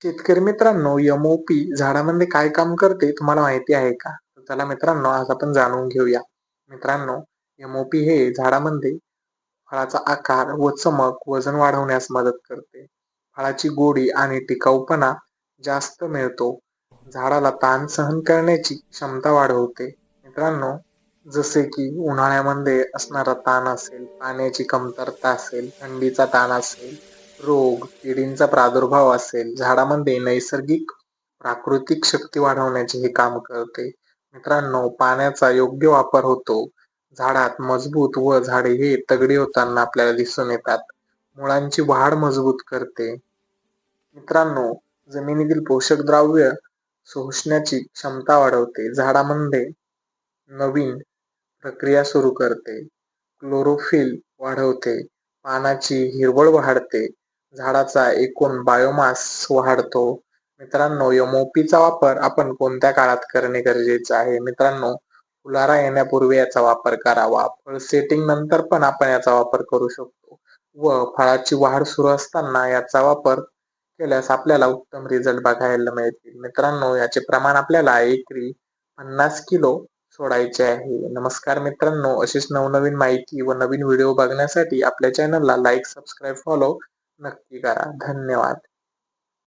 शेतकरी मित्रांनो, एम-ओ-पी झाडामध्ये काय काम करते तुम्हाला माहिती आहे का? तर चला मित्रांनो, आज आपण जाणून घेऊया. मित्रांनो, एम-ओ-पी हे झाडामध्ये फळाचा आकार व चमक, वजन वाढवण्यास मदत करते. फळाची गोडी आणि टिकाऊपणा जास्त मिळतो. झाडाला ताण सहन करण्याची क्षमता वाढवते. मित्रांनो, जसे की उन्हाळ्यामध्ये असणारा ताण असेल, पाण्याची कमतरता असेल, थंडीचा ताण असेल, रोग, किडींचा प्रादुर्भाव असेल, झाडामध्ये नैसर्गिक प्राकृतिक शक्ती वाढवण्याचे हे काम करते. मित्रांनो, पाण्याचा योग्य वापर होतो. झाडात मजबूत व झाडे हे तगडी होताना आपल्याला दिसून येतात. मुळांची वाढ मजबूत करते. मित्रांनो, जमिनीतील पोषक द्रव्य शोषण्याची क्षमता वाढवते. झाडामध्ये नवीन प्रक्रिया सुरू करते. क्लोरोफिल वाढवते. पानाची हिरवळ वाढते. झाडाचा एकूण बायोमास वाढतो. मित्रांनो, एम-ओ-पीचा वापर आपण कोणत्या काळात करणे गरजेचे आहे? मित्रांनो, फुलारा येण्यापूर्वी याचा वापर करावा. फळ सेटिंग नंतर पण आपण याचा वापर करू शकतो व फळाची वाढ सुरू असताना याचा वापर केल्यास आपल्याला उत्तम रिझल्ट बघायला मिळतील. मित्रांनो, याचे प्रमाण आपल्याला एकरी 50 किलो सोडायचे आहे. नमस्कार मित्रांनो, अशीच नवनवीन माहिती व नवीन व्हिडिओ बघण्यासाठी आपल्या चॅनलला लाईक, सबस्क्राईब, फॉलो नक्की करा. धन्यवाद.